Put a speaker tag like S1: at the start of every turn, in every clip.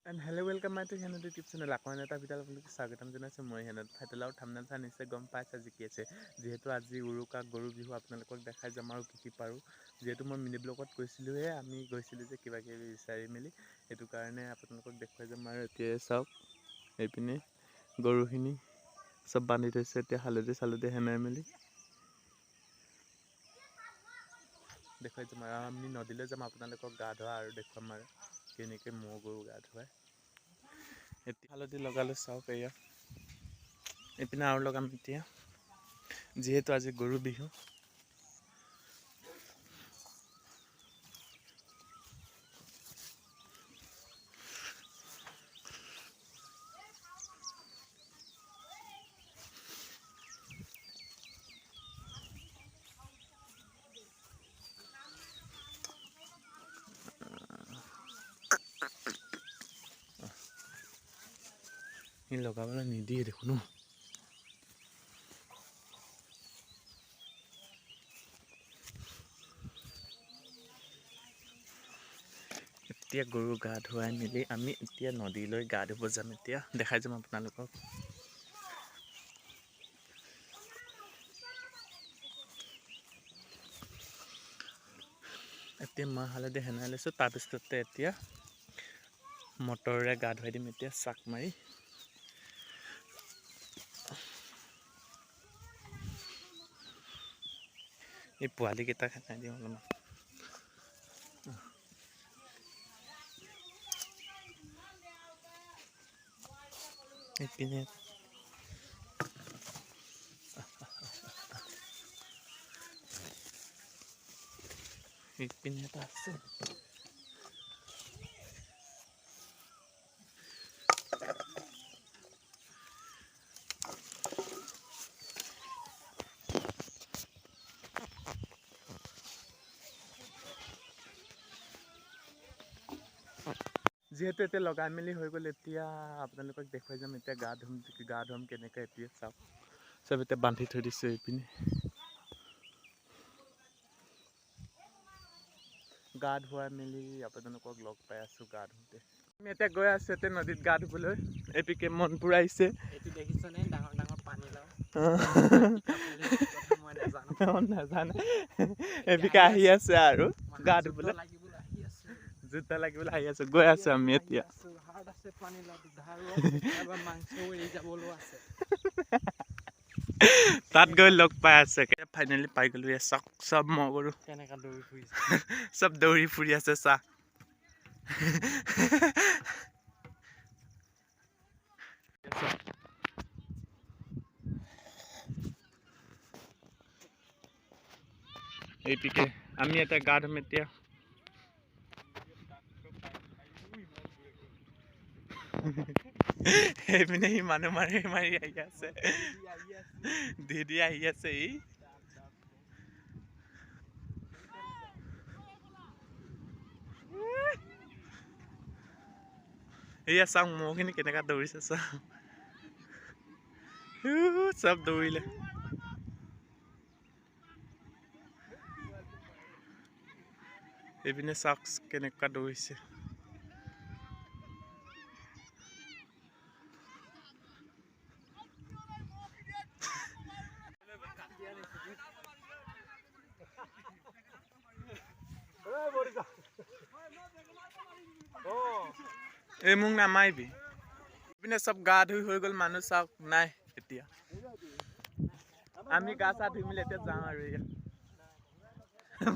S1: And hello, welcome back to Henry Tips channel. Akon eta video আপোনালোকক স্বাগতম জনাইছো মই হেনত ফাইটেলাও থাম্বনেল চাই নিশ্চয় গম পাইছে আজি কি আছে যেহেতু আজি উৰুকা গৰু বিহু আপোনালোকক দেখাই যাম আৰু কি পাৰো যেহেতু মই মিনি ব্লগত কৈছিলো আমি গৈছিলো যে কিবা কিবি বিচাৰি মেলি এটো কাৰণে আপোনালোকক দেখাই যাম আৰু এতিয়া চাওক এইপিনে গৰুখিনি সব বান্ধি থৈছে এতিয়া হালধি হেনাই মেলি দেখাই যাম আৰু আমি নদীলৈ যাম আপোনালোকক গা ধোৱা আৰু দেখুৱাম আৰু কেনেকৈ ম'হ গৰু গা ধুৱায় এতিয়া হালধি লগালে চাওক এয়া এইপিনে আৰু লগাম এতিয়া যিহেতু আজি গৰু বিহু ই লগাবলৈ নিদিয়ে দেখোন এতিয়া গৰু গা ধুৱাই মেলি আমি এতিয়া নদীলৈ গা ধুব যাম এতিয়া দেখাই যাম আপোনালোকক এতিয়া মই হালধি হেনাই লৈছোঁ তাৰপিছতে এতিয়া মটৰেৰে গা ধুৱাই দিম এতিয়া চাক মাৰি এই পোৱালিকেইটাক হেনাই দিওঁ অলপমান এইপিনে এইপিনে এটা আছে যেহেতু এতিয়া লগাই মেলি হৈ গ'ল এতিয়া আপোনালোকক দেখুৱাই যাম এতিয়া গা ধুম কেনেকৈ এতিয়া চাওক চব এতিয়া বান্ধি থৈ দিছোঁ এইপিনে গা ধুৱাই মেলি আপোনালোকক লগ পাই আছোঁ গা ধুওঁতে আমি এতিয়া গৈ আছোঁ এতিয়া নদীত গা ধুবলৈ এপিকে মনপুৰ আহিছে
S2: এইটো দেখিছনে ডাঙৰ ডাঙৰ পানী লাও মই
S1: নাজানে এপিকে আহি আছে আৰু গা ধুবলৈ জোতা লাগিবলৈ আহি আছোঁ গৈ আছোঁ আমি এতিয়া
S2: হাৰ্ড আছে পানী লাও এবাৰ মাংস এৰি যাবলৈ আছে
S1: তাত গৈ লগ পাই আছে ফাইনেলি পাই গ'লো চাওক চব মই গৰু
S2: কেনেকা দৌৰি ফুৰিছে
S1: চব দৌৰি ফুৰি আছে চাহ এইপিকে আমি এটা গা ধুম এতিয়া এইপিনে সি মানুহ মাৰি মাৰি আহি আছে দিদি আহি আছে ই এয়া চাওক মহখিনি কেনেকা দৌৰিছে চাওক চব দৌৰিলে এইপিনে চাওক কেনেকুৱা দৌৰিছে এই মোক নামাৰিবি এইপিনে চব গা ধুই হৈ গ'ল মানুহ চাওক নাই এতিয়া আমি গা চা ধুই মেলি এতিয়া যাওঁ আৰু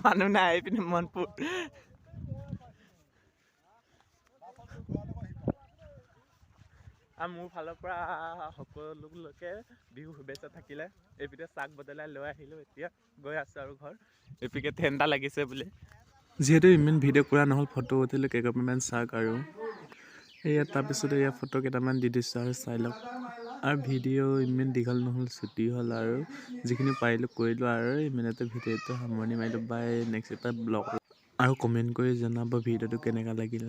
S1: মানুহ নাই এইপিনে মনপুৰ আৰু মোৰ ফালৰ পৰা সকলোকে বিহু শুভেচ্ছা থাকিলে এইপিনে চাক বদলাই লৈ আহিলোঁ এতিয়া গৈ আছোঁ আৰু ঘৰ এইপিনে ঠাণ্ডা লাগিছে বোলে যিহেতু ইমান ভিডিঅ' কৰা নহ'ল ফটো উঠিলোঁ কেইকপিমান চাওক আৰু এয়া তাৰপিছতে এয়া ফটো কেইটামান দি দিছোঁ আৰু চাই লওক আৰু ভিডিঅ' ইমান দীঘল নহ'ল ছুটি হ'ল আৰু যিখিনি পাৰিলোঁ কৰিলোঁ আৰু ইমানতে ভিডিঅ'টো সামৰণি মাৰিলোঁ বাই নেক্সট এটা ব্লগ আৰু কমেণ্ট কৰি জনাব ভিডিঅ'টো কেনেকুৱা লাগিল